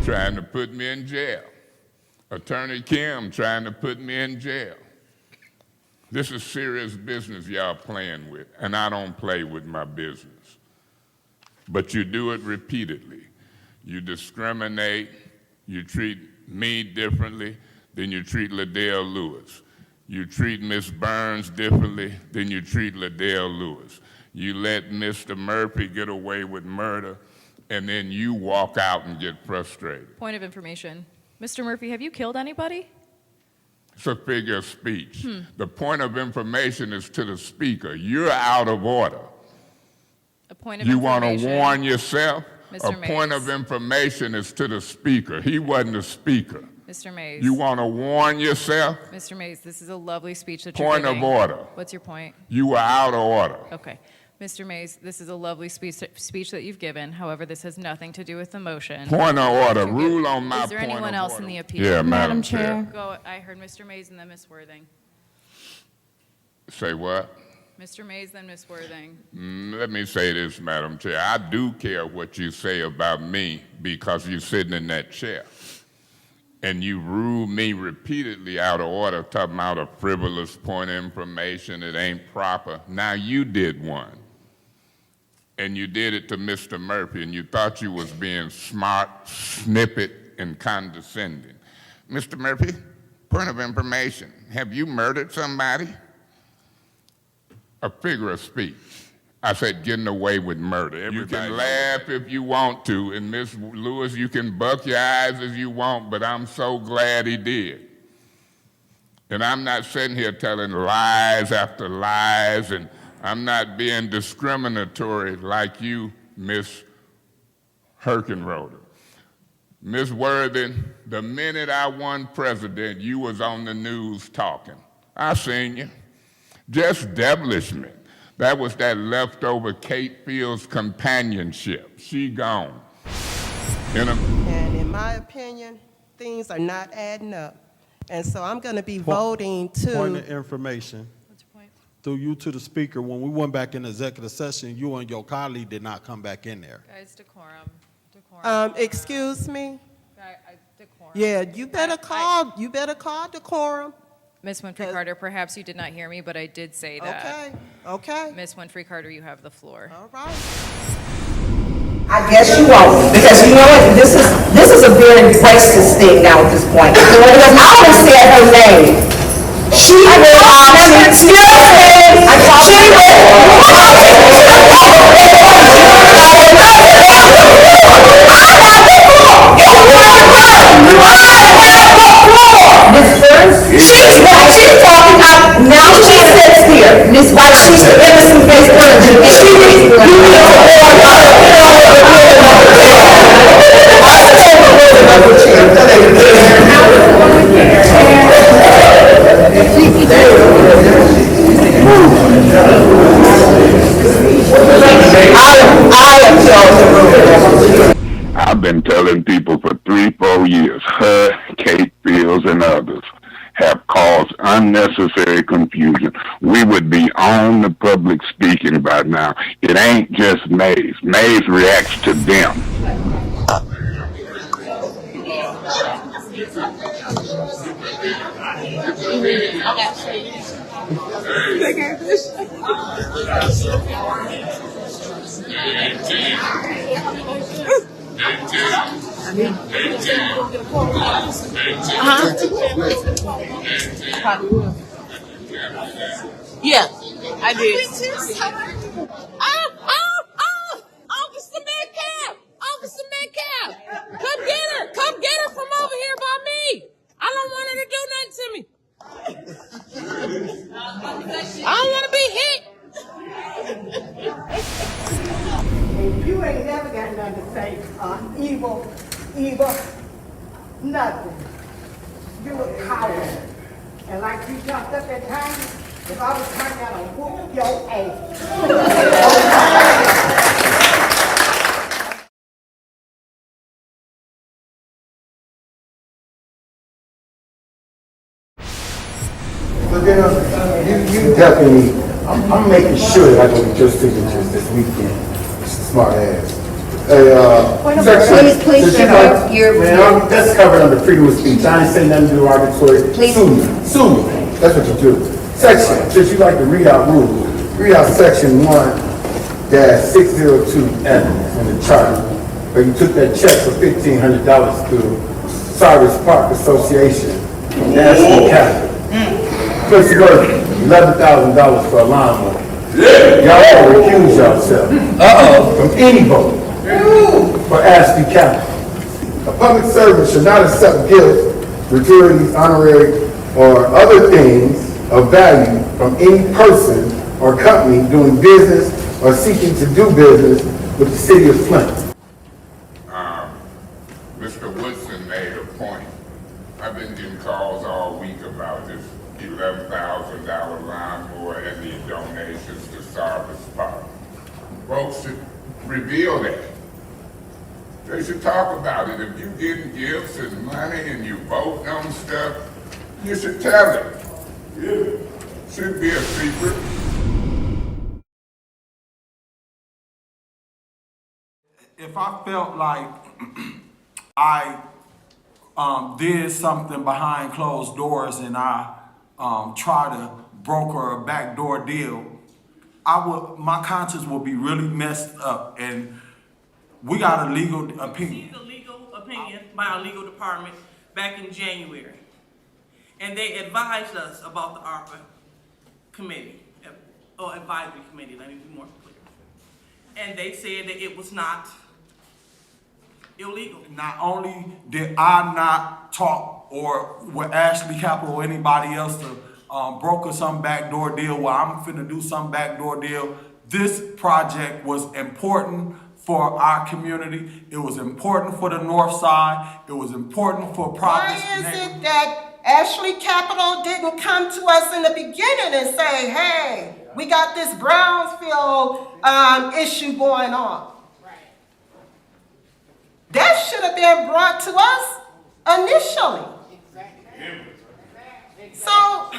trying to put me in jail. Attorney Kim trying to put me in jail. This is serious business y'all playing with, and I don't play with my business. But you do it repeatedly. You discriminate, you treat me differently than you treat Liddell Lewis. You treat Miss Burns differently than you treat Liddell Lewis. You let Mr. Murphy get away with murder, and then you walk out and get frustrated. Point of information. Mr. Murphy, have you killed anybody? It's a figure of speech. The point of information is to the speaker. You're out of order. A point of You information. want to warn yourself? Mr. A point Mays. of information is to the speaker. He wasn't the speaker. Mr. Mays. You want to warn yourself? Mr. Mays, this is a lovely speech that you're Point giving. of order. What's your point? You were out of order. Okay. Mr. Mays, this is a lovely speech that you've given. However, this has nothing to do with the motion. Point of order. Rule on my point of order. Is there anyone else in the appeal? Yeah, Madam Chair. Chair. Go. I heard Mr. Mays and then Ms. Worthing. Say what? Mr. Mays, then Ms. Worthing. Let me say this, Madam Chair. I do care what you say about me because you're sitting in that chair. And you rule me repeatedly out of order, talking about a frivolous point of information. It ain't proper. Now you did one. And you did it to Mr. Murphy, and you thought you was being smart, snippet, and condescending. Mr. Murphy, point of information. Have you murdered somebody? A figure of speech. I said getting away with murder. Everybody you can laugh if you want to, and Miss Lewis, you can buck your eyes as you want, but I'm so glad he did. And I'm not sitting here telling lies after lies, and I'm not being discriminatory like you, Miss Herkenroder. Miss Worthing, the minute I won president, you was on the news talking. I seen you. Just devilishment. That was that leftover Kate Fields companionship. She gone. And in my opinion, things are not adding up. And so I'm going to be voting to... Point of information. What's your point? Through you to the speaker, when we went back in executive session, you and your colleague did not come back in there. Guys, decorum. Decorum. Excuse me? Decorum. Yeah, you better call decorum. Ms. Winfrey Carter, perhaps you did not hear me, but I did say that. Okay. Ms. Winfrey Carter, you have the floor. All right. I guess you won't, because you know what, this is a very racist thing now at this point. Because I only said her name. She will, excuse me, she's talking out, now she sits here, like she's the innocent face virgin, and she needs, you need I've been telling people for 3-4 years, her, Kate Fields, and others have caused unnecessary confusion. We would be on the public speaking by now. It ain't just Mays. Mays reacts to them. Yeah, I did. Officer Metcalf! Officer Metcalf! Come get her from over here by me! I don't want her to do nothing to me. I don't want to be hit. You ain't never got nothing to say, evil, nothing. You a coward. And like you jumped up that time, if I was turned down, I'd whoop your ass. But then you definitely, I'm making sure that I go get your signatures this weekend. It's a smart ass. section. Please, Since you like- that's covered under freedom of speech. I ain't saying nothing derogatory. Please. Sue me. Sue me. That's what you do. Section, since you like to read out rules, read out section 1-602F in the charter, where you took that check for $1,500 through Cyrus Park Association, National Capital. Quincy Murphy, $11,000 for a lawnmower. Y'all gotta recuse yourself from any vote for Ashley Capital. A public servant should not accept gifts, gratuities, honorary, or other things of value from any person or company doing business or seeking to do business with the city of Flint. Mr. Woodson made a point. I've been getting calls all week about this $11,000 lawnmower and the donations to Cyrus Park. Folks should reveal that. They should talk about it. If you getting gifts and money and you voting on stuff, you should tell it. Yeah. Shouldn't be a secret. If I felt like I did something behind closed doors and I try to broker a backdoor deal, my conscience will be really messed up. And we got a legal opinion. Received a legal opinion by our legal department back in January. And they advised us about the ARPA committee, or advisory committee, let me be more clear. And they said that it was not illegal. Not only did I not talk or with Ashley Capital or anybody else to broker some backdoor deal where I'm finna do some backdoor deal, this project was important for our community. It was important for the north side. It was important for progress. Why is it that Ashley Capital didn't come to us in the beginning and say, hey, we got this Brownsfield issue going on? That should have been brought to us initially. So,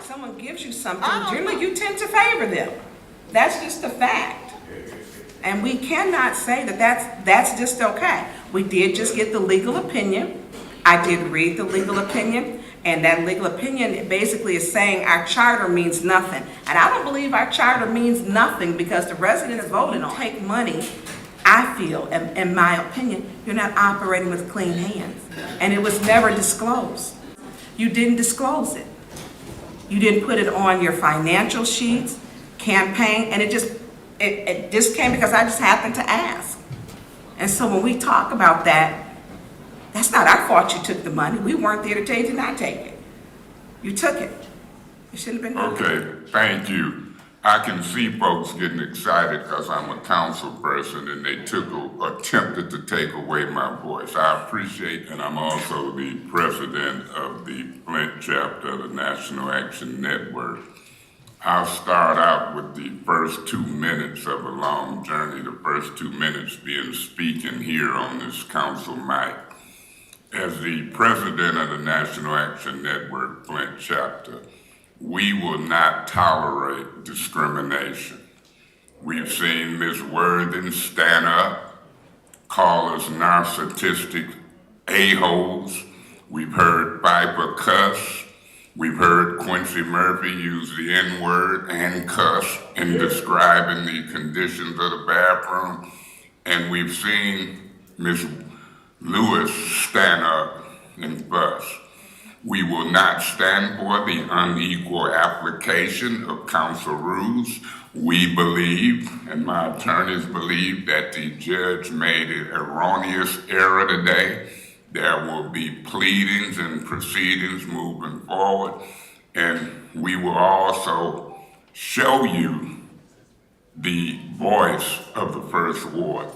Someone gives you something, generally you tend to favor them. That's just a fact. And we cannot say that that's just okay. We did just get the legal opinion. I did read the legal opinion, and that legal opinion basically is saying our charter means nothing. And I don't believe our charter means nothing because the residents voted on it. Take money, I feel, in my opinion, you're not operating with clean hands. And it was never disclosed. You didn't disclose it. You didn't put it on your financial sheets, campaign, and it just came because I just happened to ask. And so when we talk about that, that's not our fault you took the money. We weren't there to tell you to not take it. You took it. You shouldn't have been doing it. Okay, thank you. I can see folks getting excited because I'm a council person and they attempted to take away my voice. I appreciate, and I'm also the president of the Flint chapter of the National Action Network. I'll start out with the first 2 minutes of a long journey, the first 2 minutes being speaking here on this council mic. As the president of the National Action Network Flint chapter, we will not tolerate discrimination. We've seen Ms. Worthing stand up, call us narcissistic a-holes. We've heard Piper cuss. We've heard Quincy Murphy use the N-word and cuss in describing the conditions of the bathroom. And we've seen Ms. Lewis stand up and fuss. We will not stand for the unequal application of council rules. We believe, and my attorneys believe, that the judge made an erroneous error today. There will be pleadings and proceedings moving forward, and we will also show you the voice of the First Ward.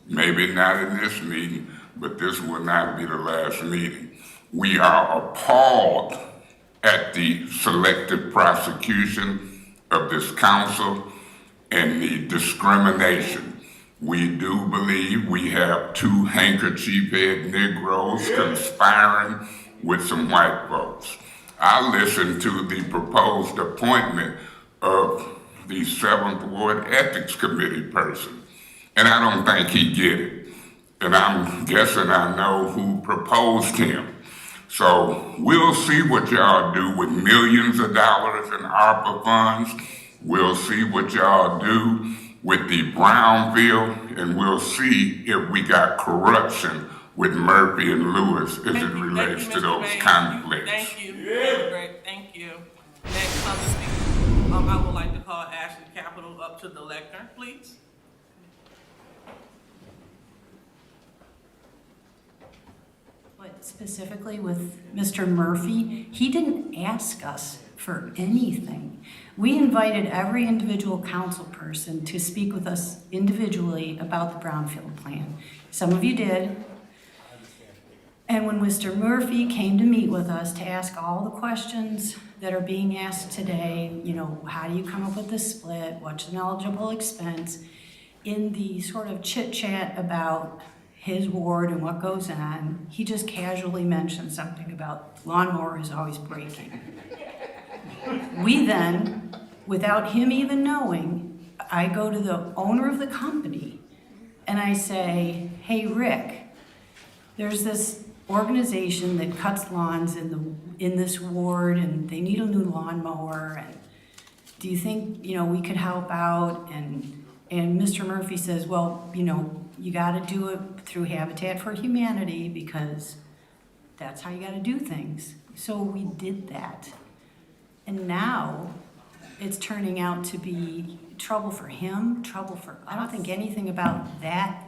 Maybe not in this meeting, but this will not be the last meeting. We are appalled at the selective prosecution of this council and the discrimination. We do believe we have two handkerchief-head Negroes conspiring with some white folks. I listened to the proposed appointment of the 7th Ward Ethics Committee person. And I don't think he get it. And I'm guessing I know who proposed him. So we'll see what y'all do with millions of dollars in ARPA funds. We'll see what y'all do with the Brownfield, and we'll see if we got corruption with Murphy and Lewis as it relates to those conflicts. Thank you. Yeah. Great. Thank you. Next public speaker, I would like to call Ashley Capital up to the lectern, please. But specifically with Mr. Murphy, he didn't ask us for anything. We invited every individual council person to speak with us individually about the Brownfield plan. Some of you did. And when Mr. Murphy came to meet with us to ask all the questions that are being asked today, you know, how do you come up with the split? What's an eligible expense? In the sort of chit chat about his ward and what goes on, he just casually mentioned something about lawnmower is always breaking. We then, without him even knowing, I go to the owner of the company and I say, hey, Rick, there's this organization that cuts lawns in this ward and they need a new lawnmower, and do you think, you know, we could help out? And Mr. Murphy says, well, you know, you got to do it through Habitat for Humanity because that's how you got to do things. So we did that. And now it's turning out to be trouble for him, trouble for, I don't think anything about that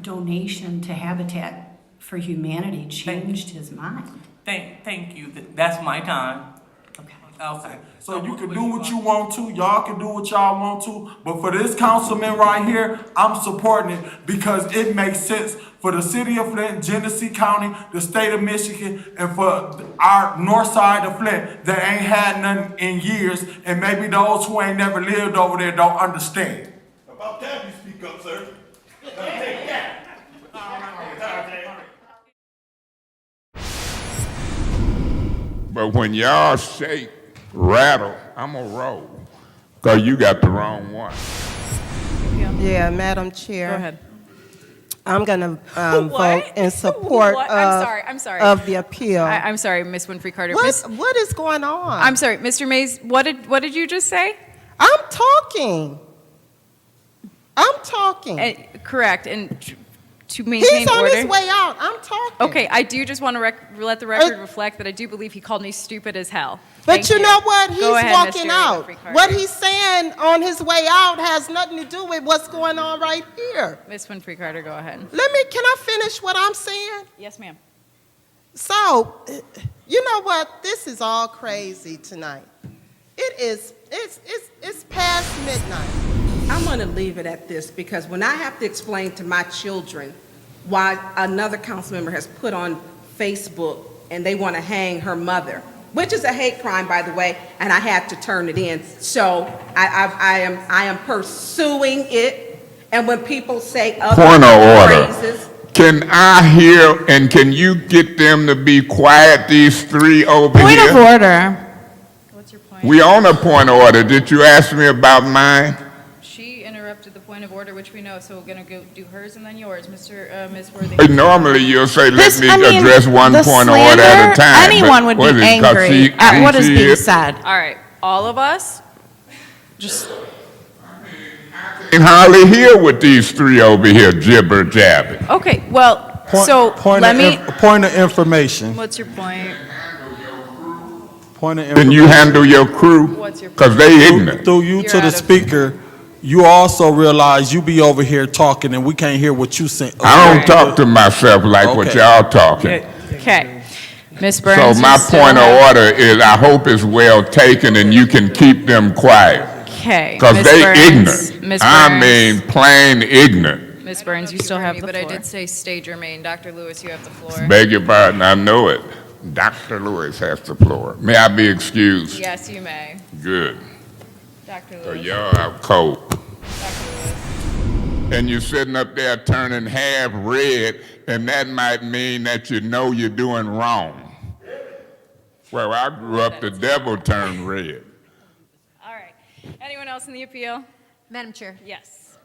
donation to Habitat for Humanity changed his mind. Thank you. That's my time. Okay. Okay. So you can do what you want to, y'all can do what y'all want to, but for this councilman right here, I'm supporting it because it makes sense for the city of Flint, Genesee County, the state of Michigan, and for our north side of Flint that ain't had nothing in years, and maybe those who ain't never lived over there don't understand. About that, you speak up, sir. Take that. But when y'all shake, rattle, I'm gonna roll, because you got the wrong one. Yeah, Madam Chair. Go ahead. I'm going to vote in support What? of, I'm sorry. of the appeal. I'm sorry, Miss Winfrey Carter. What is going on? I'm sorry, Mr. Mays, what did you just say? I'm talking. Correct, and to maintain He's on order. his way out. I'm talking. Okay, I do just want to let the record reflect that I do believe he called me stupid as hell. But Thank you know what? He's Go ahead, walking Mr. out. Winfrey Carter. What he's saying on his way out has nothing to do with what's going on right here. Miss Winfrey Carter, go ahead. Can I finish what I'm saying? Yes, ma'am. So, you know what? This is all crazy tonight. It's past midnight. I'm going to leave it at this because when I have to explain to my children why another council member has put on Facebook and they want to hang her mother, which is a hate crime, by the way, and I had to turn it in. So I am pursuing it. And when people say other Point of phrases, order. Can I hear, and can you get them to be quiet, these three over here? Point of order. What's your point? We on a point of order. Did you ask me about mine? She interrupted the point of order, which we know, so we're going to go do hers and then yours, Ms. Worthy. Normally you'll say, let This- me I mean, address one the point of order at a slander, time. anyone But would be what is it, 'cause angry at what is being said. All right, all of us, just, I can hardly hear what these three over here jibber jabbing. okay, well, so Point of information. what's your point? Point of Then you handle your crew, What's your because they ignorant. Through you You're to out the of- speaker, you also realize you be over here talking and we can't hear what you say. I don't talk to myself like what Okay. y'all talking. Okay. Ms. Burns. So my you still point of have- order is, I hope it's well taken and you can keep them quiet. Okay. Because Ms. they Burns, ignorant. Ms. I Burns. mean, plain ignorant. Ms. Burns, you still have the floor. But I did say stay germane. Dr. Lewis, you have the floor. Beg your pardon, I know it. Dr. Lewis has the floor. May I be excused? Yes, you may. Good. Dr. So Lewis. y'all out cold. Dr. Lewis. And you're sitting up there turning half red, and that might mean that you know you're doing wrong. Well, I grew up, the devil turned red. All right. Anyone else in the appeal? Madam Chair. Yes.